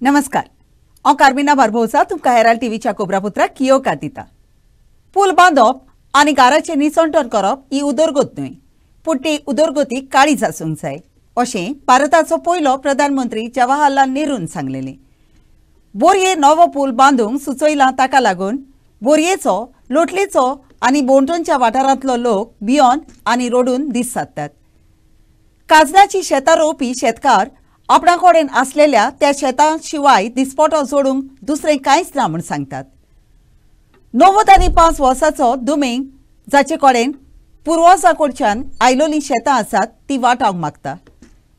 नमस्कार, हांव कार्मिना बारबोसा तुमकां हेराल्ड टीव्हीच्या कोबरापुत्राक येवकार दिता। पूल बांदप आनी गाराचें निसंटण करप ही उदरगत न्हय, पूण ती उदरगतीक काळीज आसूंक जाय अशें भारताचो पयलो प्रधानमंत्री जवाहरलाल नेरून सांगलेलें। बोरये नवो पूल बांदूंक सुचयलां ताका लागून बोरयेचो, लोटलेचो आनी बोंडोनच्या वाठारांतलो लोक भियोन आनी रडून दीस सादतात। काजनाची शेतां रोवपी शेतकार आपणा कडेन आसलेल्या त्या शेतां शिवाय दिसपटो जोडूंक दुसरें कांयच ना म्हूण सांगतात। 90 आनी 5 वर्सांचो दुमेंग जाचे कडेन पुर्वजां कडच्यान आयलोलीं शेतां आसात ती वाटावंक मागता।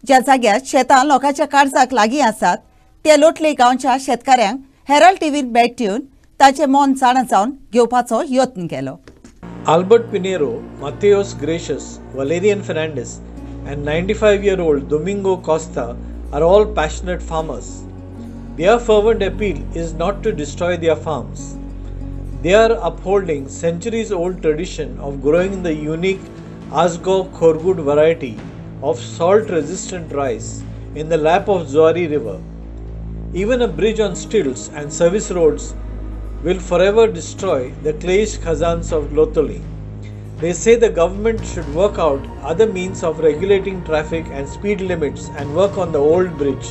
ज्या जाग्यार शेतां लोकांच्या काळजाक लागीं आसात त्या लोटले गांवच्या शेतकाऱ्यांक हेराल्ड टीव्हीन भेट दिवन ताचें मोन जाणा जावन घेवपाचो यत्न केलो। Albert Pinheiro, Mateus Gracious, Valerian Fernandez, and 95-year-old Domingo Costa are all passionate farmers. Their fervent appeal is not to destroy their farms. They are upholding centuries-old tradition of growing the unique Asgo Khorgud variety of salt-resistant rice in the lap of Zuari River. Even a bridge on stilts and service roads will forever destroy the clayish khazans of Lotoli. They say the government should work out other means of regulating traffic and speed limits and work on the old bridge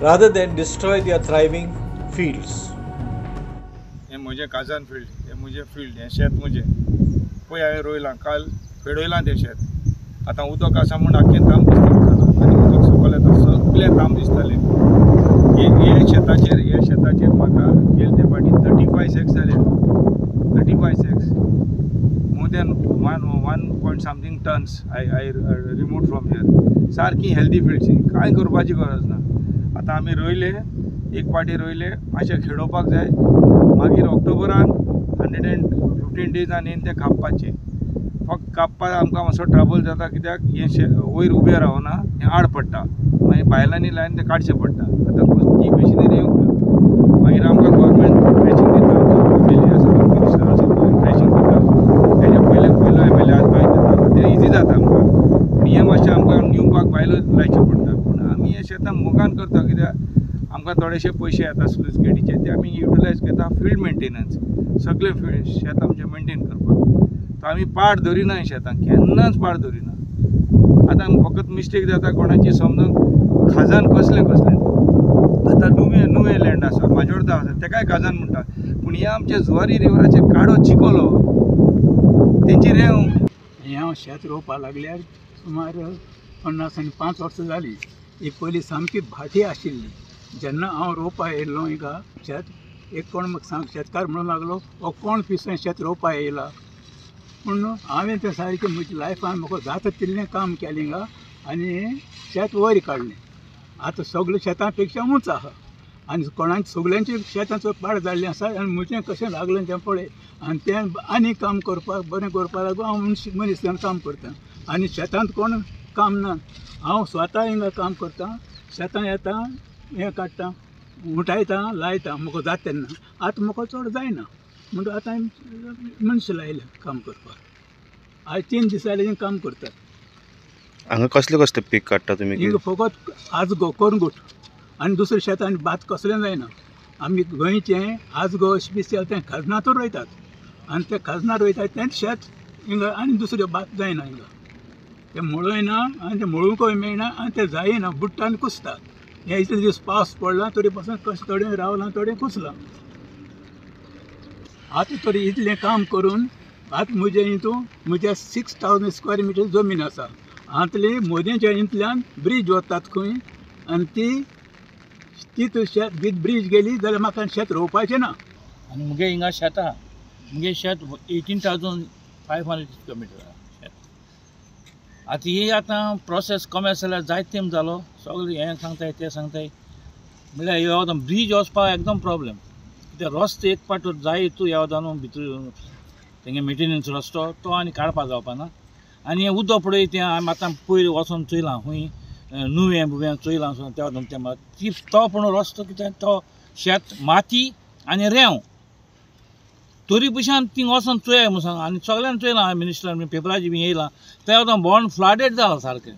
rather than destroy their thriving fields. हे मुझे Kazan field, हे मुझे field, हे शेत मुझे पळय हांवें रोयलां, काल पेडयलां तें शेत। आतां उदक आसा म्हूण आख्खें ताम दिसता आनी उदक सकयल येता सगळें ताम दिसतालें। हे शेताचेर म्हाका गेले ते फाटी 35 sacks जाले। 35 sacks, more than 1 point something tons I removed from here. सारकी हेल्दी फील्डची, कांय करपाची गरज ना। आतां आमी रोयले, एक पाटी रोयले, मातशें खेडोवपाक जाय, मागीर ऑक्टोबरान 115 डेजान येवन तें कापपाचें। फक्त कापपाक आमकां मातसो ट्रबल जाता, कित्याक हें वयर उबें रावना, हें आड पडटा, मागीर बायलांनी लायन तें काडचें पडटा। आतां ती मशिनरी येवंक ना, मागीर आमकां गव्हर्मेंट ट्रेचिंग दिता, आमचो आसा मिनिस्टर आसा तो ट्रेचिंग दिता, तेज्या पयलो MLA आज बाय दिता, तें इजी जाता आमकां। पूण हें मातशें आमकां निवपाक बायलो लायचें पडटा। पूण आमी हे शेतां मोगान करता, कित्याक आमकां थोडेशे पयशे येता स्लूज गेटीचे, ते आमी युटिलायज करता फील्ड मेंटेनन्स, सगळे फील्ड शेत आमचें मेंटेन करपाक। तो आमी पाड धरिना हे शेतांक, केन्नाच पाड धरिना। आतां फकत मिस्टेक जाता कोणाची, समजून खाजान कसलें आतां नुवें लँड आसा, माजोर्दा आसा, तेकाय खाजान म्हणटा, पूण हे आमचे जुवारी रिवराचेर काडो चिकोलो तेंची रेंव। हांव शेत रोवपाक लागल्यार सुमार 50 वर्सां जालीं। ही पयलीं सामकी भाटी आशिल्ली। जेन्ना हांव रोवपाक येयल्लो हिंगा शेत, एक कोण म्हाका शेतकार म्हणूंक लागलो, हो कोण पिसो शेत रोवपाक येयला। पूण हांवें तें सारकें म्हज्या लायफान म्हाका जाता तितलें काम केलें हिंगा आनी शेत वयर काडलें। आतां सगळें शेतां पेक्षा उंच आहा आनी कोणाचें सगळ्यांचें शेतांचो पाड जाल्लें आसा आनी म्हजें कशें लागलें तें पळय। आनी तें आनी काम करपाक बरें करपाक लागून हांव मनीस काम करतां आनी शेतांत कोण काम ना। हांव स्वता हिंगा काम करतां, शेतां येता, हें काडटां, उठयतां, लायतां, म्हाका जाता तेन्ना। आतां म्हाका चड जायना म्हणून आतां मनीस लायले काम करपाक। आयज 3 दीस जाले काम करतात। हांगा कसले पीक काडटा तुमी? हिंगा फकत आजगो, कोरगूट आनी दुसऱ्या शेतांनी भात कसलें जायना। आमी गोंयचें आजगो स्पेशल तें खाजनातूच रोयतात आनी तें खाजना रोयतात तेंच शेत हिंगा, आनी दुसरें भात जायना हिंगा। तें मळयना आनी तें मळूंकय मेळना आनी तें जायना, बुडटा आनी कुसता। हे इतले दीस पावस पडला तरी पासून कशें थोडें रावलां, थोडें कुसलां। आतां तरी इतलें काम करून आतां म्हज्या हितून म्हज्या 6000 स्क्वेअर मिटर जमीन आसा। आतली मोदींच्या हितल्यान ब्रीज वतात खंय आनी ती शेत ब्रीज गेली जाल्यार म्हाका शेत रोवपाचें ना। आनी मुगे हिंगा शेत आहा, मुगे शेत 18,500 स्क्वेअर मिटर शेत। आतां ही आतां प्रोसेस कमर्शियल जायत तेम जालो, सगळें हें सांगताय तें सांगताय, म्हणल्यार येवदां ब्रीज वचपाक एकदम प्रॉब्लेम। कित्याक रस्तो एक पाट जाय तूं येवदां न्हू भितर तेंगे मेंटेनन्स रस्तो तो आनी काडपा जावपाना। आनी हें उदक पळय तें आमी आतां पयर वचोन चोयलां खंय नुवें बुवें चोयलां तें तो पूण रस्तो कित्याक तो शेत माती आनी रेंव तरी पयशान ती वचोन चोयाय म्हणून सांग। आनी सगळ्यांनी चोयलां, मिनिस्टर पेपराची बी येयलां, तें बोंड फ्लडेड जालां सारकें।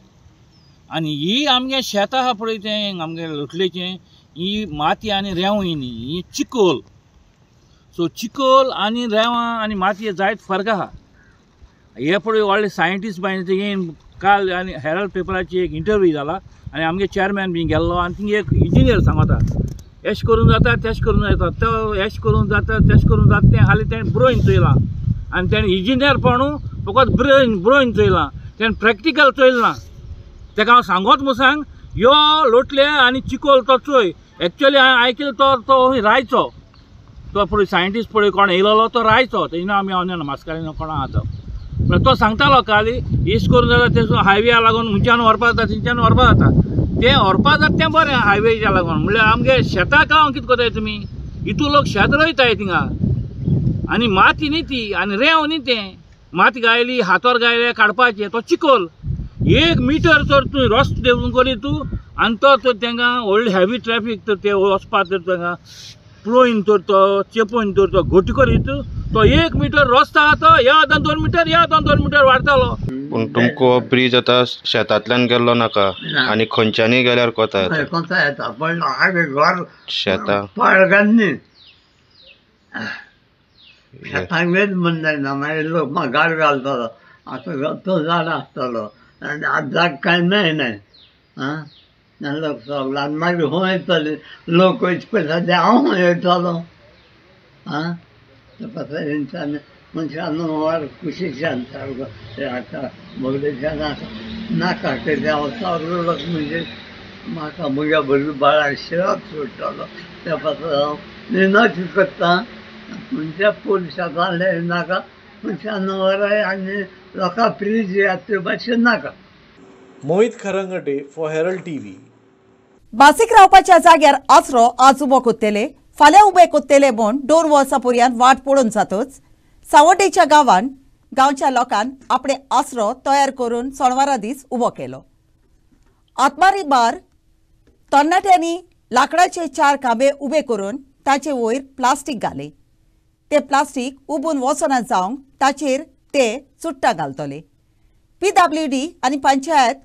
आनी ही आमगे शेतां आहा पळय तें आमगे लोटलेचें ही माती आनी रेंवय न्ही ही चिकोल. सो चिकोल आनी रेंवां आनी मातये जायत फरक आहा. हे पळय व्हडले सायंटिस्ट बाय येवन काल आनी हेराल्ड पेपराची एक इंटरव्यू जाला आनी आमगे चेअरमॅन बी गेल्लो आनी थिंग एक इंजिनियर सांगता एश करून जाता तेश करून जाता तो एश करून जाता तेश करून जाता तें हालीं तेणें ब्रोइन चोयलां आनी तेणें इंजिनियरपणू फकत ब्रोइन चोयलां तेणें प्रॅक्टिकल चोयलां. ताका हांव सांगोत म्हूण सांग यो लोटले आनी चिकोल तो चोय. एक्चुअली हांवें आयकलें तो रायचो तो पळय सायंटिस्ट पळय कोण येयलो तो रायचो तेन्ना आमी हांव मास्कारेन कोणा आहा तो तो सांगतालो काली इश्ट करून जाता ते हायवेआ लागून हुंयच्यान व्हरपा जाता थिंच्यान व्हरपा जाता तें व्हरपा जाता तें बरें हायवेच्या लागून म्हणल्यार आमगे शेताक हांव कितें कोताय तुमी हितू लोक शेत रोयताय थिंगा आनी माती न्ही ती आनी रेंव न्ही तें माती गायली हातोर गायले काडपाचें तो चिकोल 1 मीटर तर तूं रस्तो देंवून करी तूं आनी तो तांकां व्हडली हेवी ट्रॅफीक तर ते वचपा तर तांकां प्लोईन तर तो चेपोवन तर तो घोटी करीत तो 1 मीटर रस्तो आहा तो ह्या आतां 2 मीटर ह्या आतां 2 मीटर वाडतालो. पूण तुमकां ब्रिज आतां शेतांतल्यान गेल्लो नाका आनी खंयच्यानी गेल्यार कोता येता कोता येता पण हांवें घर शेतां पाळगांनी शेतांक वेद म्हणटाय ना मागीर लोक म्हाका गाड घालतालो आतां तो झाड आसतालो आनी आतां जाग कांय मेळनाय आं लोक सगळो आनी मागीर हूं येतले लोक वयचे पयलीं सद्या हांव येतालो आं तेंच्यानी मनशान वर कुशीच्यान सारको ते आतां बगलेच्यान नाका तेजे हांव सारको लोक म्हणजे म्हाका म्हज्या भुरगीं बाळाक शिराक सोडटालो त्या पासून हांव निनाची करता म्हणजे पोलिसाक हाडले नाका मनशान वराय आनी लोकां फ्रीज ते भाशेन नाका. Mohit Kharangate for Herald TV. बासीक रावपाच्या जाग्यार आसरो आज उबो कोत्तेले फाल्यां उबे कोत्तेले म्हूण 2 वर्सां पर्यंत वाट पडून जातच सावड्डेच्या गांवांत गांवच्या लोकांन आपणे आसरो तयार करून सोणवारा दीस उबो केलो. आत्मारी बार तरणाट्यांनी लाकडाचे 4 खांबे उबे करून ताचे वयर प्लास्टीक घाले. ते प्लास्टीक उबून वचना जावंक ताचेर ते चुट्टा घालतले. PWD आनी पंचायत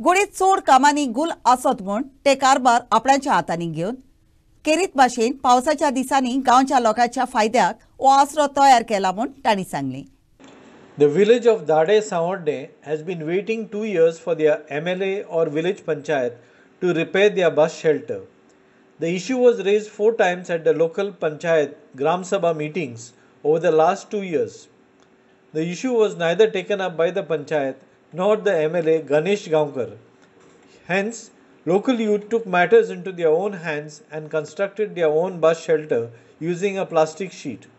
गुडीत चड कामांनी गुल आसत म्हूण ते कारबार आपणाच्या हातांनी घेवन केरीत भाशेन पावसाच्या दिसांनी गांवच्या लोकांच्या फायद्याक हो आसरो तयार केला म्हूण तांणी सांगलें. The village of Dade Savadne has been waiting 2 years for their MLA or village panchayat to repair their bus shelter. The issue was raised 4 times at the local panchayat Gram Sabha meetings over the last 2 years. The issue was neither taken up by the panchayat nor the MLA Ganesh Gaonkar. Hence, local youth took matters into their own hands and constructed their own bus shelter using a plastic sheet.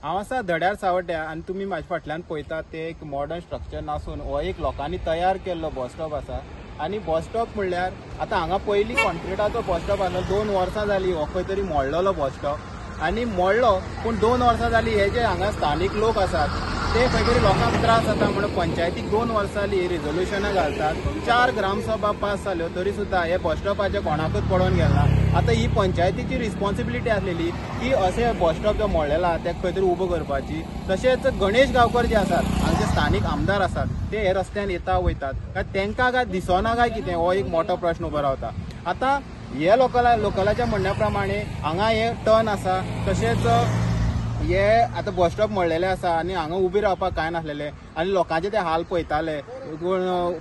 हांव आसा धड्यार सावड्ड्या आनी तुमी म्हाज्या फाटल्यान पळयतात ते एक modern structure नासून हो एक लोकांनी तयार केल्लो बस स्टॉप आसा. आनी बस स्टॉप म्हणल्यार आतां हांगा पयलीं कॉन्क्रिटाचो बस स्टॉप आसलो 2 वर्सां जालीं हो खंय तरी मोडलेलो बस स्टॉप आनी मोडलो पूण 2 वर्सां जालीं हे जे हांगा स्थानीक लोक आसात ते खंय तरी लोकांक त्रास जाता म्हणून पंचायतीक 2 वर्सां जालीं रिजोल्युशनां घालतात. 4 ग्रामसभा पास जाल्यो तरी सुद्दां हे बस स्टॉपाचें कोणाकूच पडोवन गेलना. आतां ही पंचायतीची रिस्पॉन्सिबिलिटी आसलेली की अशे बस स्टॉप जो मोडलेला तेका खंय तरी उबो करपाची. तशेंच गणेश गांवकर जे आसात हांगचे स्थानीक आमदार आसात ते हे रस्त्यान येता वयतात काय तांकां काय दिसना काय कितें हो एक मोठो प्रश्न उबो रावता. आतां हे लोकलाच्या म्हणण्या प्रमाणे हांगा हे टर्न आसा तशेंच हे आतां बस स्टॉप मोडलेले आसा आनी हांगा उबे रावपाक कांय नासलेले आनी लोकांचे ते हाल पळयताले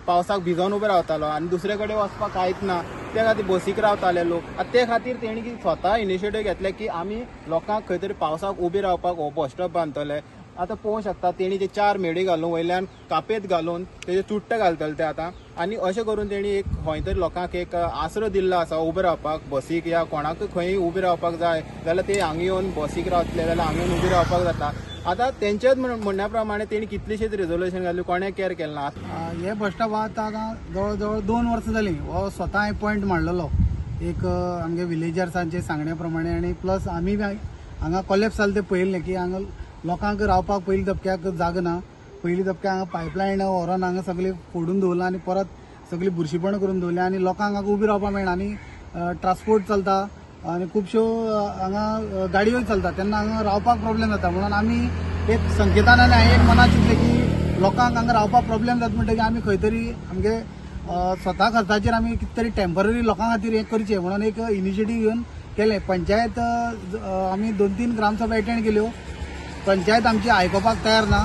पावसाक भिजोन उबे रावतालो आनी दुसरे कडेन वचपाक कांयच ना त्या खातीर बसीक रावताले लोक. आतां ते खातीर तेणी स्वता इनिशिएटीव घेतले की आमी लोकांक खंय तरी पावसाक उबे रावपाक हो बस स्टॉप बांदतले. आतां पळोवंक शकता तेणी ते 4 मेडी घालून वयल्यान कापेत घालून तेजे चुट्ट घालतले ते आतां आनी अशें करून तेणी एक खंय तरी लोकांक एक आसरो दिल्लो आसा उबे रावपाक बसीक या कोणाकूय खंय उबे रावपाक जाय जाल्यार ते हांगा येवन बसीक रावतले जाल्यार हांगा येवन उबे रावपाक जाता. आतां तेंचेच म्हणण्या प्रमाणे तेणी कितलीशीच रिजोल्युशन घातली कोणें केअर केलें ना. हे बस स्टॉप आतां जवळ जवळ 2 वर्सां जालीं हो स्वता हांवें पॉयंट मांडलेलो एक आमगे विलेजर्सांचे सांगण्या प्रमाणे आनी प्लस आमी हांगा कॉलेप्स जालें तें पळयल्लें की हांगा लोकांक रावपाक पयलीं धपक्याक जागा ना. पयलीं धपक्याक हांगा पायपलायन व्हरोन हांगा सगळी फोडून दवरला आनी परत सगळी बुरशीपण करून दवरली आनी लोकांक हांगा उबी रावपाक मेळना आनी ट्रान्सपोर्ट चलता आनी खुबश्यो हांगा गाडयोय चलता तेन्ना हांगा रावपाक प्रॉब्लेम जाता. म्हणून आमी एक संकेतान आनी हांवें एक मनात चिंतलें की लोकांक हांगा रावपाक प्रॉब्लेम जाता म्हणटकीर आमी खंय तरी आमगे स्वता खर्चाचेर आमी कितें तरी टेम्पररी लोकां खातीर हें करचें म्हणून एक इनिशिएटीव घेवन केलें. पंचायत आमी 2-3 ग्रामसभा एटेंड केल्यो. पंचायत आमची आयकोपाक तयार ना.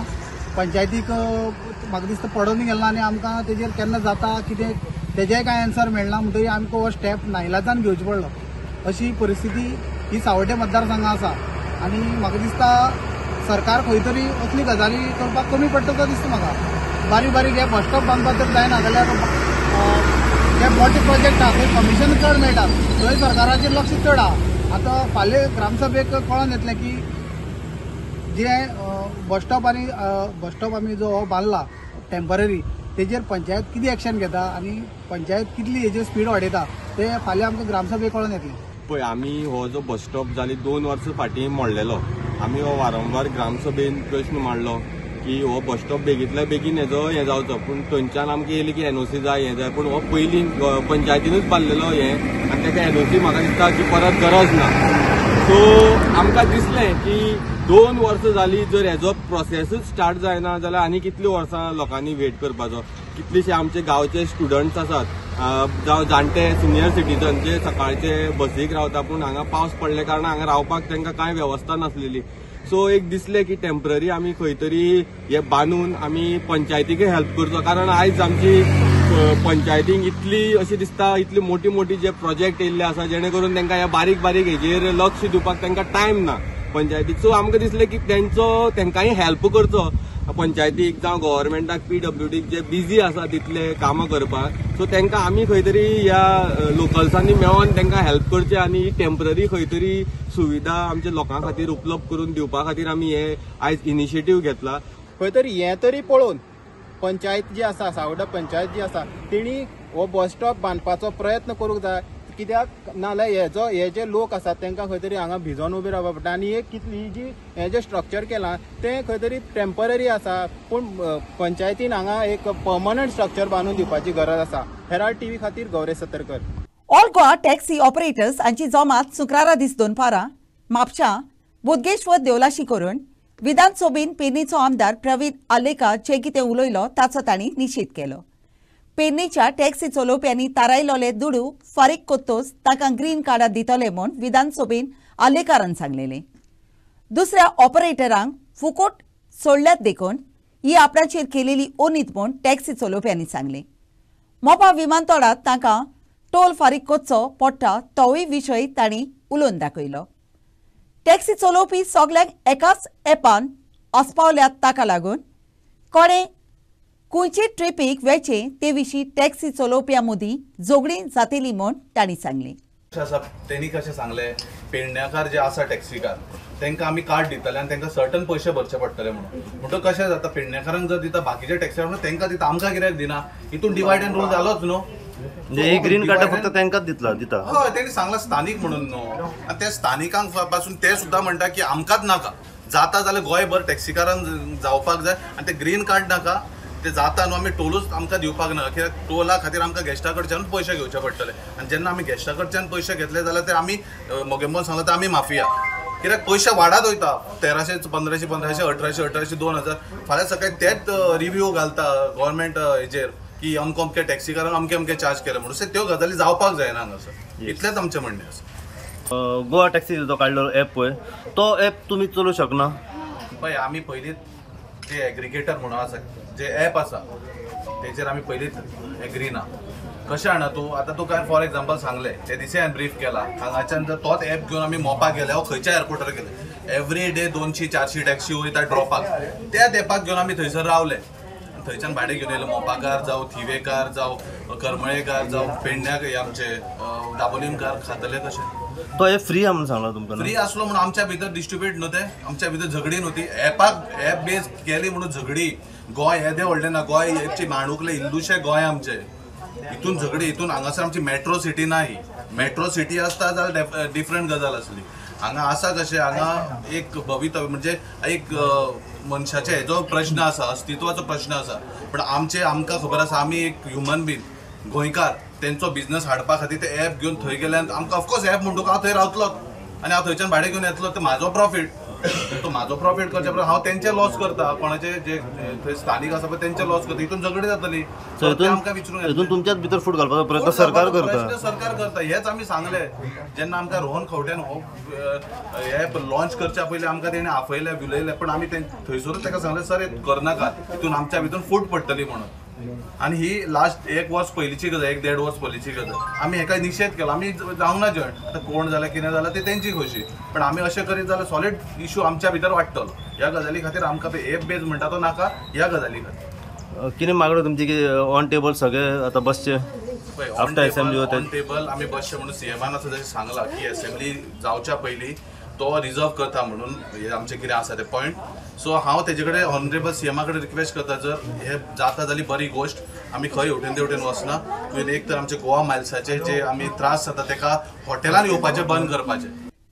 पंचायतीक म्हाका दिसता पडोवन गेला आनी आमकां तेजेर केन्ना जाता कितें तेजेय कांय आन्सर मेळना. म्हणटकीर आमकां हो स्टेप नाइलाजान घेवचो पडलो. अशी परिस्थिती ही सावड्डे मतदारसंघात आसा आनी म्हाका दिसता सरकार खंय तरी असली गजाली करपाक कमी पडटा तो दिसता म्हाका. बारीक बारीक हे बस स्टॉप बांदपाक तर जायना जाल्यार जे मोठे प्रोजेक्ट आहा ते कमिशन चड मेळटा थंय सरकाराचेर लक्ष चड आहा. आतां फाल्यां ग्रामसभेक कळोन येतलें की जे बस स्टॉप आमी जो बांदला टेम्पररी तेजेर पंचायत कितें एक्शन घेता आनी पंचायत कितली हेजेर स्पीड वाडयता ते फाल्यां आमकां ग्रामसभेक कळोन येतलें. पळय आमी हो जो बस स्टॉप जाली 2 वर्सां फाटीं मोडलेलो. आमी हो वारंवार ग्रामसभेन प्रश्न मांडलो की हो बस स्टॉप बेगींतल्या बेगीन हें जावचो. पूण थंयच्यान आमकां येयलें की एनओसी जाय हें जाय. पूण हो पयलीं पंचायतीनूच बांदलेलो हें आनी ताका एनओसी म्हाका दिसता की परत गरज ना. सो आमकां दिसलें की 2 वर्सां जालीं जर हेजो प्रोसेसूच स्टार्ट जायना जाल्यार आनी कितलीं वर्सां लोकांनी वेट करपाचो. कितलेशे आमचे गांवचे स्टुडंट्स आसात जावं जाणटे सिनियर सिटीजन जे सकाळचे बसीक रावता पूण हांगा पावस पडले कारण हांगा रावपाक तांकां कांय वेवस्था नासलेली. सो एक दिसलें की टेम्पररी आमी खंय तरी हे बांदून आमी पंचायतीकय हेल्प करचो. कारण आयज आमची पंचायतीक इतली अशें दिसता इतली मोठी मोठी जे प्रोजेक्ट येयल्ले आसा जेणे करून तांकां ह्या बारीक बारीक हेजेर लक्ष दिवपाक तांकां टायम ना पंचायतीक. सो आमकां दिसलें की तांकांय हेल्प करचो पंचायतीक जावं गव्हर्मेंटाक पीडब्ल्यूडीक जे बिजी आसा तितले कामां करपाक. सो तांकां आमी खंय तरी ह्या लोकल्सांनी मेळोन तांकां हेल्प करचें आनी टेम्पररी खंय तरी सुविधा आमच्या लोकां खातीर उपलब्ध करून दिवपा खातीर आमी हे आयज इनिशिएटीव घेतला. खंय तरी हें तरी पळोवन पंचायत जी आसा सावड्डा पंचायत जी आसा तेणी हो बस स्टॉप बांदपाचो प्रयत्न करूंक जाय. कित्याक नाल्यार हे जे लोक आसात तांकां खंय तरी हांगा भिजोन उबे रावपा पडटा. आनी एक कितली जी हें जे स्ट्रक्चर केलां तें खंय तरी टेम्पररी आसा पूण पंचायतीन हांगा एक परमनंट स्ट्रक्चर बांदून दिवपाची गरज आसा. हेराल्ड टीव्ही खातीर Gauresh Satarkar. All Goa taxi operators हांची जमात शुक्रारा दीस दनपारां म्हापशां बोदगेश्वर देवलाशी करून विधानसभेन पेडणेचो आमदार प्रवीण आलेकार जे कितें उलयलो ताचो तांणी निशेध केलो. पेडणेच्या टॅक्सी चलोवप्यांनी तारायलोले दुडू फारीक कोत्तोस ताका ग्रीन कार्ड दितले म्हूण विधानसभेन आलेकारान सांगलेलें. दुसऱ्या ऑपरेटरांक फुकट सोडल्यात देखून ही आपणाचेर केलेली ओनीत म्हूण टॅक्सी चलोवप्यांनी सांगलें. मोपा विमानतळात तांकां टोल फारीक करचो पडटा तोय विशय तांणी उलोवन दाखयलो. टॅक्सी चलोवपी सगल्यांक एकाच एपान आस्पावल्यात ताका लागून कोणे खंयचे ट्रिपीक वेचे ते विशीं टॅक्सी चलोवप्यां मदीं झगडीं जातली म्हूण तांणी सांगलें. तेणी कशें सांगलें पेडण्याकार जे आसा टॅक्सीकार तांकां आमी कार्ड दितले आनी तांकां सर्टन पयशे भरचे पडटले म्हणून. म्हणटो कशें जाता पेडण्याकारांक जर दिता बाकीच्या टॅक्सीकार तांकां दिता आमकां कित्याक दिना. हितून डिवायड एंड रूल जालोच न्हू. म्हणजे ही ग्रीन कार्ड फक्त तांकांच दिता. हय तेणी सांगलां स्थानीक म्हणून न्हू. आनी त्या स्थानिकांक पासून ते सुद्दां म्हणटा की आमकांच नाका. जाता जाल्यार गोंयभर टॅक्सीकारान जावपाक जाय आनी ते ग्रीन कार्ड नाका ते जाता न्हू आमी टोलूच आमकां दिवपाक ना. कित्याक टोला खातीर आमकां गॅस्टा कडच्यानूच पयशे घेवचे पडटले आनी जेन्ना आमी गॅस्टा कडच्यान पयशे घेतले जाल्यार ते आमी मोगेंबोन सांगला तर आमी माफिया. कित्याक पयशे वाडत वयता 1300 1500 1500 1800 1800 2000. फाल्यां सकाळी तेच रिव्यू घालता गव्हर्मेंट हेजेर की अमको अमके टॅक्सीकारांक अमके अमके चार्ज केले म्हणून. सो त्यो गजाली जावपाक जायना हांगासर. इतलेंच आमचें म्हणणें आसा. गोवा टॅक्सी जो काडलो एप पळय तो एप तुमी चलोवंक शकना. पळय आमी पयलींच जे एग्रिगेटर म्हणून आसा जे एप आसा तेचेर आमी पयलींच एग्री ना. कशें जाणा तूं आतां तुका फॉर एग्जाम्पल सांगलें ते दिसा हांवें ब्रीफ केला हांगाच्यान जर तोच एप घेवन आमी मोपाक गेले हो खंयच्या एअरपोर्टार गेले एवरी डे 200-400 टॅक्सी वयता ड्रॉपाक. त्याच एपाक घेवन आमी थंयसर रावले. थंयच्यान भाडें घेवन येयले मोपाकार जावं थिवेकार जावं करमळेकार जावं पेडण्याक आमचे दाबोलीमकार खातले कशें. तो एप फ्री म्हणून सांगला तुमकां. फ्री आसलो म्हणून आमच्या भितर डिस्ट्रिब्यूट न्हू ते आमच्या भितर झगडी न्हू एपाक एप बेज केली म्हणून झगडी. गोंय येदें व्हडलें ना. गोंयची माणूकले हिंदूशे गोंय आमचे. हितून झगडी हितून हांगासर आमची मेट्रो सिटी ना. ही मेट्रो सिटी आसता जाल्यार डिफरंट गजाल आसली. हांगा आसा कशें हांगा एक भवितव्य म्हणजे एक मनशाचे हेजो प्रश्न आसा अस्तित्वाचो प्रश्न आसा. पण आमकां खबर आसा आमी एक ह्युमन बींग गोंयकार तेंचो बिझनस हाडपा खातीर ते एप घेवन थंय गेल्यान आमकां ऑफकोर्स एप म्हणटून हांव थंय रावतलो आनी हांव थंयच्यान भाडें घेवन येतलो ते म्हाजो प्रॉफीट. तो म्हाजो प्रॉफिट करचे परस हांव तेंचे लॉस करता, कोणाचे जे थंय स्थानिक आसा पळय तेंचे लॉस करता, हितून झगडी जातली. आमकां विचारूंक तुमच्याच भितर फूट घालपाचो प्रयत्न सरकार करता हेच आमी सांगले. जेन्ना आमकां रोहन खंवट्यान हो हे लॉन्च करच्या पयलीं आमकां तेणें आपयले विलयले, पण आमी थंयसरूच ताका सांगलें सर हे करनाकात, हितून आमच्या भितर फूट पडटली म्हणून. आणि ही लास्ट 1 वर्स पयलींची गजाल, 1-1.5 वर्स पयलींची गजाल. आमी हेका निशेध केलो, आमी जावंक ना जॉयन. आतां कोण जाल्यार कितें जाल्यार ती तेंची खोशी, पण आमी अशें करीत जाल्यार सॉलिड इशू आमच्या भितर वाडटलो. ह्या गजाली खातीर आमकां ते एप बेज म्हणटा तो नाका. ह्या गजाली खातीर कितें मागणी तुमची की ऑन टेबल सगळे आतां बसचे आफ्टर असेंब्ली ऑन टेबल आमी बसचे म्हणून सीएमान आसा जशें सांगलां की असेंब्ली जावच्या पयलीं तो रिजर्व करता म्हणून हे आमचें कितें आसा ते पॉयंट. सो हांव तेजे कडेन ऑनरेबल सीएमा कडेन रिक्वेस्ट करता, जर हे जाता जाली बरी गोश्ट. आमी खंय हेवटेन तेवटेन वचना. तुवें एक तर आमचे गोवा मायल्साचे जे आमी त्रास जाता तेका हॉटेलान येवपाचें बंद करपाचें.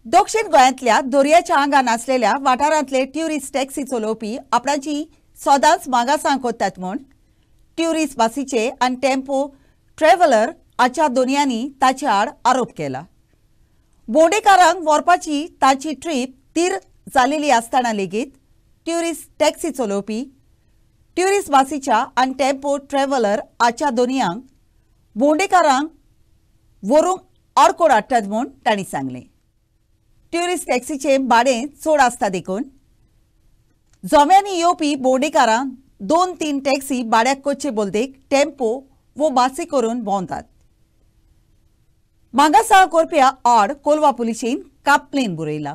दक्षिण गोंयांतल्या दर्याच्या आंगान आसलेल्या वाठारांतले ट्युरिस्ट टॅक्सी चलोवपी आपणाची सदांच मागासां कोत्तात म्हूण ट्युरिस्ट बसीचे आनी टेम्पो ट्रॅव्हलर हाच्या दोनयांनी ताचे आड आरोप केला. बोंडेकारांक व्हरपाची ताची ट्रीप तीर जालेली आसतना लेगीत ट्युरिस्ट टॅक्सी चलोवपी ट्युरिस्ट बसीच्या आनी टेम्पो ट्रॅव्हलर हाच्या दोनयांक बोंडेकारांक व्हरूंक आडकोड हाडटात म्हूण तांणी सांगलें. ट्युरिस्ट टॅक्सीचे भाडें चड आसता देखून जोम्यांनी येवपी बोंडेकारांक 2-3 टॅक्सी भाड्याक कोच्चे बोलतेक टेम्पो वो बासी करून भोंवतात. मागासा करप्या आड कोलवा पुलिशेन कंप्लेन बरयला.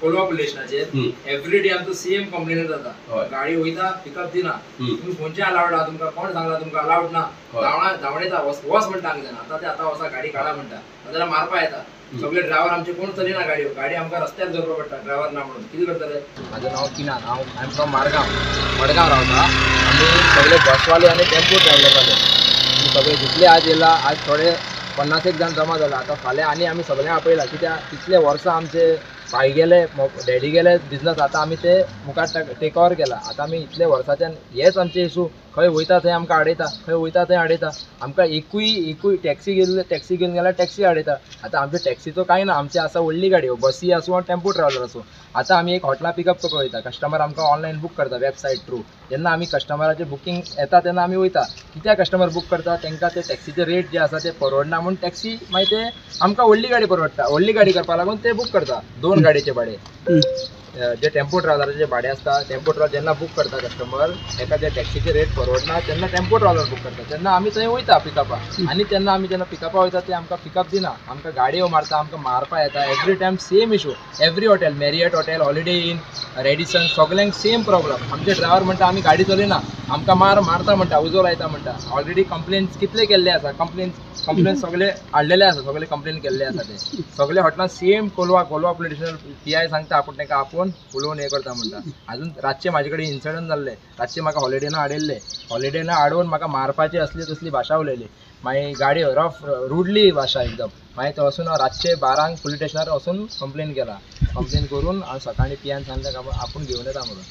कोलवा पुलीस स्टेशनाचेर एवरी डे आमचो सेम कंप्लेन जाता. गाडी वयता पिकअप दिना, तुम्ही खंयचे अलाउड आहा, तुमकां कोण सांगला तुमकां अलाउड ना. धांवडेता वस म्हणटा हांगा जाणा. आतां ते आतां वसा गाडी काडा म्हणटा, नाजाल्यार मारपा येता. सगळे ड्रायव्हर आमचे कोण चलिना गाडी. गाडी आमकां रस्त्यार दवरपा पडटा ड्रायव्हर ना म्हणून. कितें करतले? म्हाजें नांव किनान, हांव आय एम फ्रॉम मडगांव रावता. आमी सगळे बसवाले आनी टेम्पो ट्रॅव्हलरवाले आमी सगळे जितले आज येयला, आज थोडे 50 जण जमा जाला. आतां फाल्यां आनी आमी सगळें आपयला. कित्याक तितले वर्सां आमचे भाई गेले, डॅडी गेले बिजनस, आतां आमी ते मुखार टेक ओवर केला. आतां आमी इतले वर्साच्यान हेच आमचे इशू. खंय वयता थंय आमकां आडयता, खंय वयता थंय आडयता. आमकां एकूय टॅक्सी घेवन गेल्यार टॅक्सी आडयता. आतां आमच्या टॅक्सीचो कांय ना, आमचे आसा व्हडली गाडयो, बसी आसूं टेम्पो ट्रॅव्हलर आसूं. आतां आमी एक हॉटेलां पिकअप करपाक वयता. कस्टमर आमकां ऑनलायन बूक करता वेबसायट थ्रू. जेन्ना आमी कस्टमराचें बुकींग येता तेन्ना आमी वयता. कित्याक कस्टमर बूक करता? तांकां ते टॅक्सीचे रेट जे आसा ते परवडना म्हणून टॅक्सी मागीर ते आमकां व्हडली गाडी परवडटा. व्हडली गाडी करपा लागून ते बूक करता 2 गाडयेचे भाडें. जे टेम्पो ट्रॅव्हलराचे भाडें आसता, टेम्पो ट्रॅव्हलर जेन्ना बूक करता कस्टमर, ताका ते टॅक्सीचे रेट परवडना तेन्ना टेम्पो ट्रॅव्हलर बूक करता. तेन्ना आमी थंय वयता पिकअपा. आनी तेन्ना आमी जेन्ना पिकअपा वयता ते आमकां पिकअप दिना, आमकां गाडयो मारता, आमकां मारपा येता. Every time same issue. Every hotel, Marriott hotel, holiday in, Radisson, सगळ्यांक सेम प्रॉब्लम. आमचे ड्रायव्हर म्हणटा आमी गाडी चलयना, आमकां मारता म्हणटा, उजो लायता म्हणटा. ऑलरेडी कंप्लेन्स कितले केल्ले आसा, कंप्लेन सगळे हाडलेले आसा, सगळे कंप्लेन केल्ले आसा. ते सगळे हॉटेलांत same Kolwa police station PI सांगता आपूण तांकां आपोवन उलोवन हे करता म्हणटा. अजून रातचे म्हाजे कडेन इन्सिडंट जाल्ले. रातचे म्हाका हॉलिडेना हाडयल्ले. हॉलिडेना हाडून म्हाका मारपाची असली तसली भाशा उलयली. मागीर गाडी रफ रुडली भाशा एकदम. मागीर थंय वचून रातचे 12 पुलीस स्टेशनार वचून कंप्लेन केला. कंप्लेन करून हांव सकाळी PIन सांगलें आपूण घेवन येता म्हणून.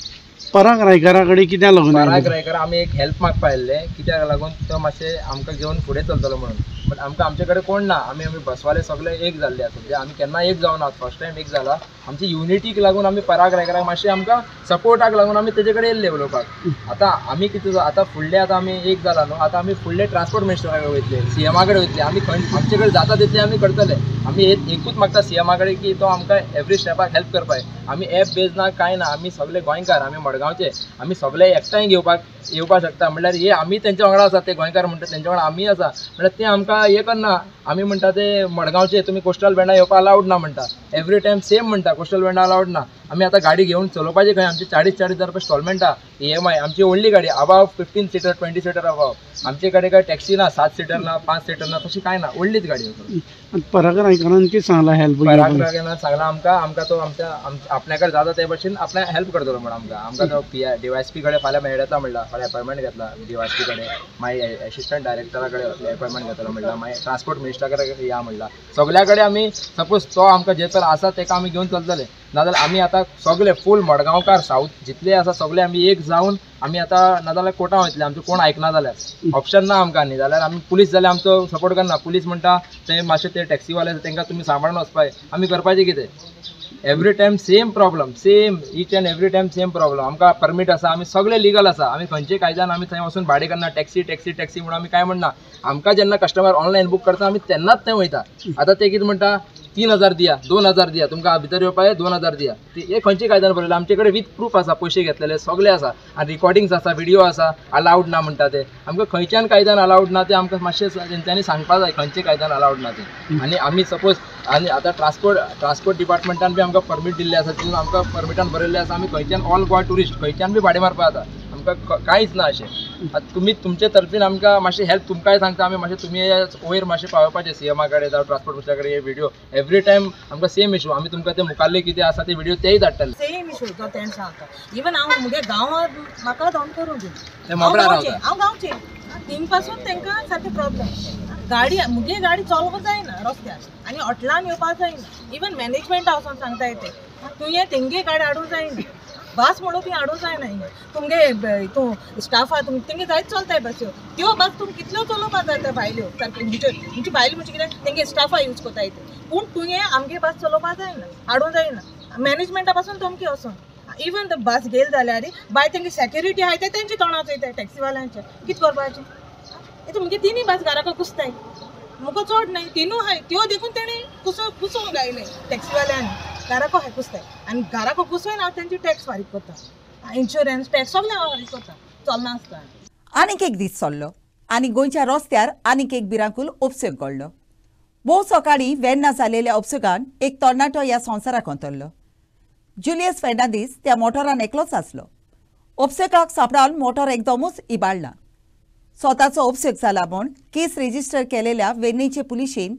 पराग रायकरा कडेन कित्याक लागून? पराग रायकर आमी एक हेल्प मागपा आयल्ले. कित्याक लागून तो मातशें आमकां घेवन फुडें चलतलो म्हणून. बट आमकां आमचे कडेन कोण ना. आमी बसवाले सगळे एक जाल्ले आसा. म्हणजे आमी केन्ना एक जावना, फर्स्ट टायम एक जाला. आमची युनिटीक लागून आमी पराग रायकराक मातशें आमकां सपोर्टाक लागून आमी तेजे कडेन येयल्ले उलोवपाक. आतां आमी कितें आतां फुडले आतां आमी एक जाला न्हू, आतां आमी फुडले ट्रान्सपोर्ट मिनिस्टरा कडेन वयतले, CMा कडेन वयतले. आमी आमचे कडेन जाता तितले आमी करतले. आमी एकूच मागता CMा कडेन की तो आमकां एवरी स्टेपाक हेल्प करपाक. आमी एप बेज ना कांय ना. आमी सगळे गोंयकार, आमी मडगांवचे, आमी सगळे एकठांय येवपाक शकता. म्हणल्यार हे आमी तेंच्या वांगडा आसा, ते गोंयकार म्हणटा तेंच्या वांगडा आमी आसा. म्हणल्यार ते आमकां हे करना. आमी म्हणटा ते मडगांवचे तुमी कोस्टल बँडा येवपा अलाउड ना म्हणटा. एवरी टायम सेम म्हणटा कोस्टल बँडा अलाउड ना. आमी आतां गाडी घेवन चलोवपाची खंय? आमची 40,000 रुपया स्टॉलमेंट आहा, EMI. आमची व्हडली गाडी अबाव 15 सीटर 20 सीटर अबाव. आमचे कडेन काय टॅक्सी ना, 7 सीटर ना, 5 सीटर ना, तशी काय ना, व्हडलीच गाडी. पराग रायकरान कितें सांगला हेल्प? पराग रायकरान सांगला आमकां तो आपल्या कडेन जाता ते भशेन आपल्या हेल्प करतलो म्हणून. आमकां तो DYSP कडेन फाल्यां मेळटा म्हणला. फाल्यां अपॉयंटमेंट घेतला DYSP कडेन. मागीर असिस्टंट डायरेक्टरा कडेन अपॉयंटमेंट घेतलो म्हणला. मागीर ट्रान्सपोर्ट मिनिस्टरा कडेन या म्हणला. सगळ्या कडेन आमी सपोज तो आमकां जे तर आसा तेका आमी घेवन चलतले. नाजाल्यार आमी आतां सगळे फूल मडगांवकार साऊथ जितले आसा सगळे आमी एक जावन आमी आतां नाजाल्यार कोर्टां वयतले. आमचें कोण आयकना जाल्यार ऑप्शन ना आमकां. न्ही जाल्यार आमी पुलीस जाल्यार आमचो सपोर्ट करना. पुलीस म्हणटा ते मातशे ते टॅक्सीवाले तांकां तुमी सांबाळून वचपाय. आमी करपाचें कितें? Every time same problem, same each end every time same problem. आमकां परमीट आसा, आमी सगळे लिगल आसा, आमी खंयचे कायद्यान आमी थंय वचून भाडे करना, टॅक्सी टॅक्सी टॅक्सी म्हणून आमी काय म्हणना. आमकां जेन्ना कस्टमर ऑनलायन बूक करता आमी तेन्नाच थंय वयता. आतां ते कितें म्हणटा 3000 दिया, 2000 दिया, तुमकां भितर येवपाक 2000 दिया. हे खंयचे कायद्यान बरयलें? आमचे कडेन विथ प्रूफ आसा, पयशे घेतलेले सगळे आसा, आनी रिकॉर्डिंग्स आसा, व्हिडिओ आसा. अलाउड ना म्हणटा ते. आमकां खंयच्यान कायद्यान अलाउड ना ते आमकां मातशें तेंच्यांनी सांगपाक जाय खंयचे कायद्यान अलाउड ना ते. आनी आमी सपोज आनी आतां ट्रान्सपोर्ट डिपार्टमेंटान बी आमकां परमीट दिल्लें आसा, तितून आमकां परमिटान बरयल्लें आसा आमी खंयच्यान ऑल गोवा टुरिस्ट खंयच्यान बी भाडे मारपाक जाता. आमकां कांयच ना अशें. आतां तुमी तुमचे तर्फीन आमकां मातशें हेल्प तुमकांय सांगता आमी, मातशें तुमी वयर मातशें पावपाचें सीएमा कडेन जावं ट्रान्सपोर्ट मिनिस्टरा कडेन हे व्हिडिओ एवरी टायम आमकां सेम इशू. आमी तुमकां ते मुखाल्ले कितें आसा ते व्हिडिओ तेय धाडटले. सेम इशू तो तें सांगता. इवन हांव म्हगे गांवांत म्हाका धांवन करून दी, ते मोबळ्यार रावता. हांव गांवचें थिंग पासून तांकां सारकें प्रॉब्लेम. गाडी मुगे गाडी चलोवंक जायना रस्त्यार आनी हॉटलान येवपाक जायना. इवन मॅनेजमेंटा वचोन सांगताय ते तुवें तेंगे गाडी हाडूंक जायना, बस म्हणून ती हाडूंक जायना. तुमगे हितून स्टाफ आहा तेंगे जायत चलताय बस्यो, त्यो बस तुमी कितल्यो चलोवपाक जाय त्यो भायल्यो सारक्यो. म्हणजे भायल्यो म्हणजे कितें तेंगे स्टाफा यूज कोताय ते. पूण तुवें आमगे बस चलोवपाक जायना, हाडूंक जायना. मॅनेजमेंटा पासून तुमके वचोन इवन द बस गेल जाल्यार बाय तेंगे सेक्युरिटी आहाय ते तेंचे तोंडार चोयताय टॅक्सीवाल्यांचे. कितें करपाचें? म्हणजे तिनी बस घराको कुसताय, मुगो चड न्हय तिनू हाय त्यो देखून तेणी कुसोवंक गायले टॅक्सीवाल्यांनी. घराको हाय कुसताय आनी घराको कुसोवन हांव तेंची टॅक्स फारीक करता, इन्शुरन्स टॅक्स सगळें हांव फारीक करता, चलना आसता. आनीक एक दीस चल्लो आनी गोंयच्या रस्त्यार आनीक एक भिरांकूळ उपसोग घडलो. भोव सकाळीं वेर्ना जाल्लेल्या उपसोगान एक तरणाटो ह्या संवसाराक अंतरलो. जुलियस फेर्नांदीस त्या मोटरान एकलोच आसलो. उपसोगाक सांपडावन मोटर एकदमूच इबाडला. स्वताचो उपसोग जाला म्हूण केस रेजिस्टर केलेल्या वेर्नेचे पुलिशेन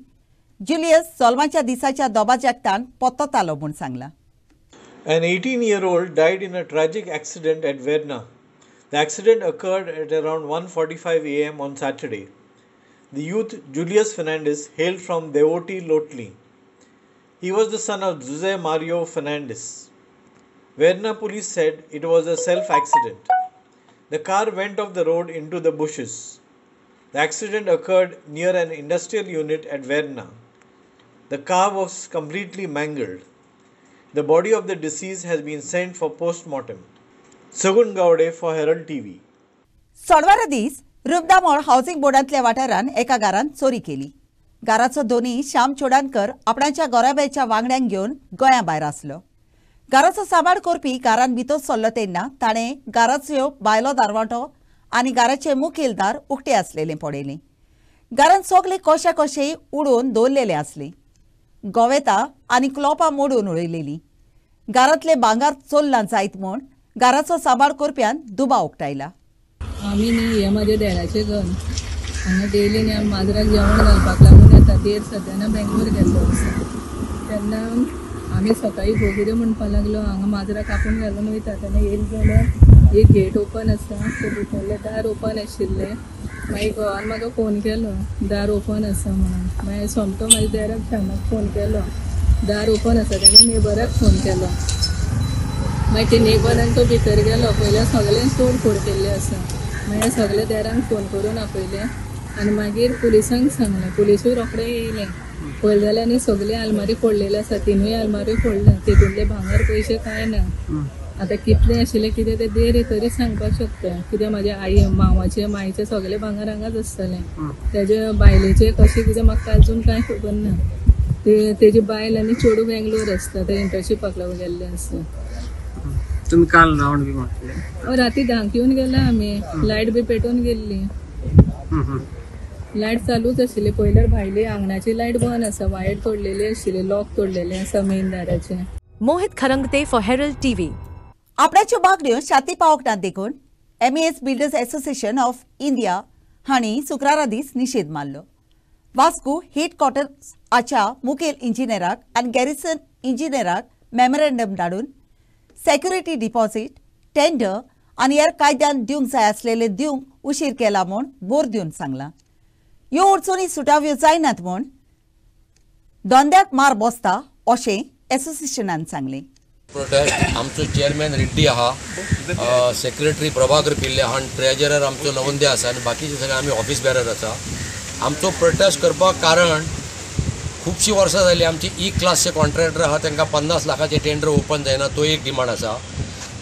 जुलियस जल्माच्या दिसाच्या दोबाजगतान पत्ततालो म्हूण सांगला. An 18-year-old died in a tragic accident at Verna. The accident occurred at around 1:45 a.m. on Saturday. The youth Julius Fernandes hailed from Devoti Lotli. He was the son of Jose Mario Fernandes. Verna police said it was a self-accident. The car went off the road into the bushes. The accident occurred near an industrial unit at Verna. The car was completely mangled. The body of the deceased has been sent for post-mortem. Sagun Gowde for Herald TV. सोडवारा दीस रुबदामोळ housing बोर्डांतल्या वाठारान एका घरान चोरी केली. घराचो धोनी श्याम चोडणकर आपणाच्या गोराब्याच्या वांगड्यांक घेवन गोंया भायर आसलो. घराचो सांबाळ करपी घरान भितर सरलो तेन्ना ताणें घराचो भायलो दारवाटो आनी घराचे मुखेलदार उक्ते आसलेलें पळयलें. घरान सगळे कशे उडोवन दवरलेले आसले. गोवेता आनी क्लोपां मोडून उडयलेलीं. घरांतले भांगार चोरलां जायत म्हूण घराचो सांबाळ करप्यान दुबाव उक्तायला. आमी न्ही हें म्हाजें देराचें घर. हांगा डेली न्ही आमी माजराक जेवण घालपाक लागून येता. देर सद्याना बेंगलोर गेल्लो आसा. तेन्ना आमी सकाळीं भोव कितें म्हणपाक लागलो हांगा माजराक कापून घालून वयता. तेन्ना येयली जाल्यार एक गेट ओपन आसा, ते भितरलें दार ओपन आशिल्लें. मागीर घोवान म्हाका फोन केलो दार ओपन आसा म्हणून. मागीर सोमतो म्हाज्या देराक फ्रेंडाक फोन केलो दार ओपन आसा. तेणें नेबराक फोन केलो. मागीर ते नेबरान तो भितर गेलो. पयलें सगळें तोडफोड केल्लें आसा. मागीर सगळे देरांक फोन करून आपयलें आनी मागीर पुलिसांक सांगलें. पुलिसूय रोखडें येयलें. पळयलें जाल्यार न्ही सगळी आलमारी फोडलेली आसा. तिनूय आलमारी फोडल्या. तितूंतले भांगर पयशे कांय ना. आतां कितलें आशिल्लें कितें तें देर तरी सांगपाक शकता. कित्याक म्हाज्या आई मांवाचें मायेचें सगळें भांगर हांगाच आसतलें. तेजे बायलेचें कशें कितें म्हाका अजून कांय खबर ना. तेजी बायल आनी चेडूं बेंगलोर आसता. ते इंटर्नशिपाक लागून गेल्ले आसता. तुम्ही काल रावंड बी म्हटलें? राती 10 येवन गेला आमी. लायट बी पेटोवन गेल्ली. लायट चालूच आशिल्ली. पयल्यार भायली आंगणाची लायट बंद आसा. वायर तोडलेली आशिल्ली. लॉक तोडलेलें आसा मेन दाराचें. Mohit Kharangate for Herald TV. आपणाच्यो मागण्यो शाती पावोंक ना देखून MES builders association of India हांणी शुक्रारा दीस निशेध मारलो. वास्को हेडक्वॉर्टर्साच्या मुखेल इंजिनियराक आनी गॅरिसन इंजिनियराक मेमोरेंडम धाडून सेक्युरिटी डिपॉझिट, टेंडर आनी हेर कायद्यान दिवंक जाय आसलेलें दिवंक उशीर केला म्हूण बोर दिवन सांगलां. ह्यो अडचणी सुटाव्यो जायनात म्हूण धंद्याक मार बसता अशें एसोसिएशनान सांगलें. प्रोटेस्ट आमचो चेअरमॅन रेड्डी आहा, सेक्रेटरी प्रभाकर पिल्ले आहा आनी ट्रेजरर आमचो नवंदे आसा आनी बाकीचे सगळे आमी ऑफिस बेरर आसा. आमचो प्रोटेस्ट करपाक कारण खुबशीं वर्सां जालीं आमची ई क्लासचे कॉन्ट्रॅक्टर आहा तांकां 50 लाखाचे टेंडर ओपन जायना, तो एक डिमांड आसा.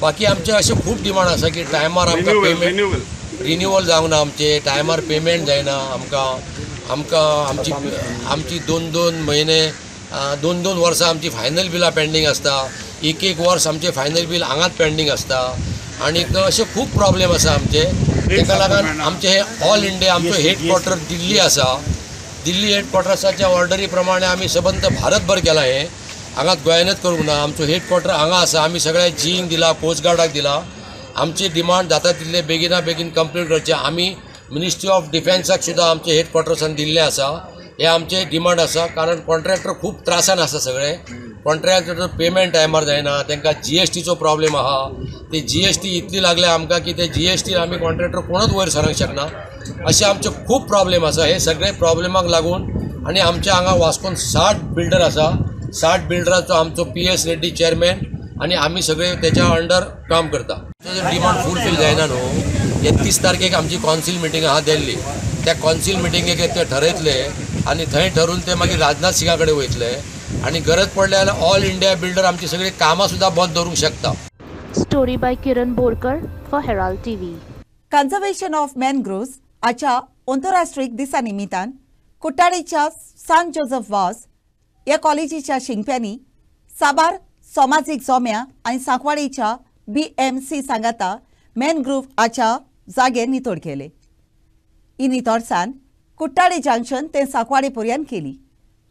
बाकी आमचे अशे खूब डिमांड आसा की टायमार आमकां पेमेंट रिन्यूवल जावंक ना, आमचे टायमार पेमेंट जायना, आमकां आमची 2-2 म्हयने 2-2 वर्सां आमची फायनल बिलां पेंडींग आसता, एक वर्स आमचे फायनल बील हांगाच पेंडींग आसता. आनी अशे खूब प्रॉब्लेम आसा आमचे. ताका लागून आमचे हे ऑल इंडिया आमचो हेडक्वॉर्टर दिल्ली आसा. दिल्ली हेडक्वॉर्टर्साच्या ऑर्डरी प्रमाणे आमी सबंद भारतभर केला. हे हांगाच गोंयानूच करूंक ना, आमचो हेडक्वॉर्टर हांगा आसा. आमी सगळ्या जींक दिला, कोस्ट गार्डाक दिला. आमची डिमांड जाता तितले बेगिना बेगीन कंप्लीट करचे. आमी मिनिस्ट्री ऑफ डिफेन्साक सुद्दां आमचे हेडक्वॉर्टर्सान दिल्ले आसा. हे आमचे डिमांड आसा, कारण कॉन्ट्रॅक्टर खूब त्रासान आसा सगळे. कॉन्ट्रॅक्टर पेमेंट टायमार जायना, तांकां GSTचो प्रॉब्लेम आहा. ती GST इतली लागल्या आमकां की ते GST आमी कॉन्ट्रॅक्टर कोणूच वयर सरूंक शकना. अशे आमचे खूब प्रॉब्लेम आसा. हे सगळे प्रॉब्लेमाक लागून आनी आमच्या हांगा वास्कोन 60 बिल्डर आसा. 60 बिल्डराचो आमचो PS रेड्डी चेअरमॅन आनी आमी सगळे तेच्या अंडर काम करता. डिमांड फुलफील जायना न्हू. 31 तारखेक आमची कॉन्सिल मिटींग आहा दिल्ली. त्या कॉन्सिल मिटींगेक ते ठरयतले आनी थंय ठरून ते मागीर राजनाथ सिंगा कडेन वयतले. आणि गरज पडले जाल्यार ऑल इंडिया बिल्डर आमची सगळी कामां सुद्दां बंद दवरूंक शकता. Story by Kiran Borkar for Herald TV. Conservation of mangroves आजच्या आंतरराष्ट्रीय दिसा निमित्तान कुट्टाडेच्या सांत जोसेफ वास या कॉलेजीच्या शिंप्यांनी साबार सामाजीक जोम्या आणि सांकवाडेच्या BMC सांगाता मॅनग्रोव्हाच्या जागे नितोड केले. ही नितोडसाण कुट्टाडे जंक्शन ते सांकवाडे पर्यंत केली.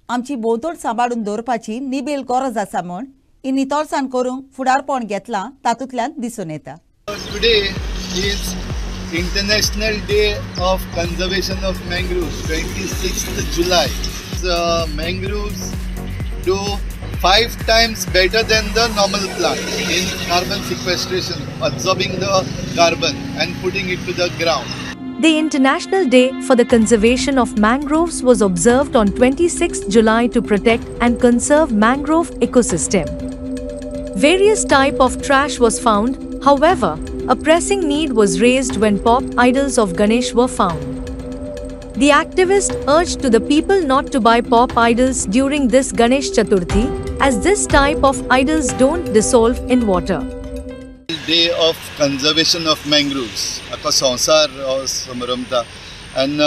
आमची भोंवतण सांबाळून दवरपाची निबील गरज आसा म्हूण ही नितळसाण करूंक फुडारपण घेतलां तातूंतल्यान दिसून येता. Today is international day of conservation of mangroves 26th July. Mangroves do 5 times better than the normal plant in carbon sequestration, absorbing the carbon and putting it to the ground. The International Day for the Conservation of Mangroves was observed on 26th July to protect and conserve mangrove ecosystem. Various type of trash was found, however, a pressing need was raised when pop idols of Ganesh were found. The activist urged to the people not to buy pop idols during this Ganesh Chaturthi, as this type of idols don't dissolve in water. Day of conservation of mangroves. Akka Sansar Samaramta. And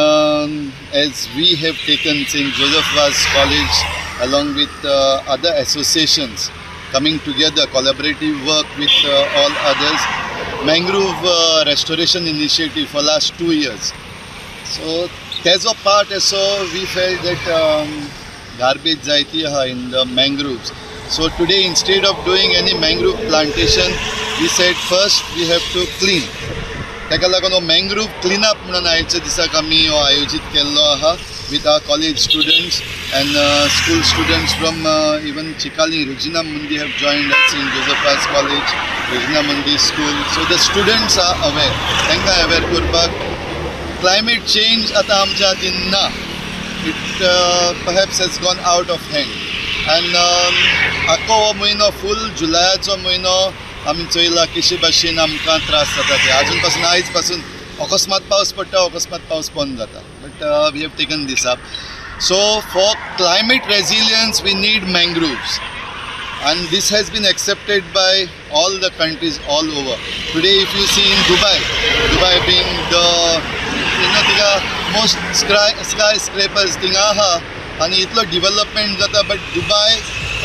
as we have taken St. Joseph Was College along with other associations coming together, collaborative work with all others, mangrove restoration initiative for last 2 years. So as a part, so we felt that garbage zaiti in the mangroves. So today, instead of doing any mangrove plantation, we said first we have to clean. ताका लागून mangrove cleanup म्हणून आयच्या दिसाक आमी आयोजीत केल्लो आहा with our college students and school students from even Chikali. Regina Mundi have joined us in Joseph Was College, Regina Mundi School. So the students are aware. तांकां aware करपाक climate change आता आमच्या हातीन ना. It perhaps has gone out of hand. And आख्खो हो म्हयनो फूल जुलायाचो म्हयनो आमी चोयला कशे भाशेन आमकां त्रास जाता ते. आजून पासून आयज पासून अकस्मात पावस पडटा, अकस्मात पावस बंद जाता. But we have taken these up. So for climate resilience we need mangroves. And this has been accepted by all the countries all over. Today if you see in Dubai being the most skyscrapers thing aha, and itlo development jata, but Dubai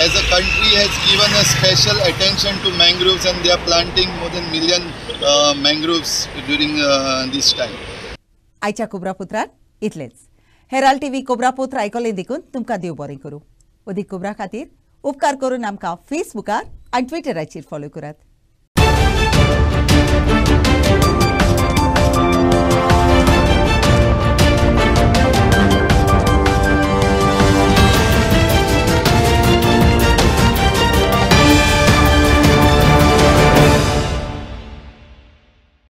as a country has given a special attention to mangroves and they are planting more than 1 million mangroves during this time. आयच्या कोब्रापुत्रान इतलेच. Herald TV कोब्रापुत्र आयकले देखून तुमकां देव बरें करूं. अदीक cobra खातीर उपकार करून आमकां फेसबुकार आनी ट्विटराचेर फॉलो करात.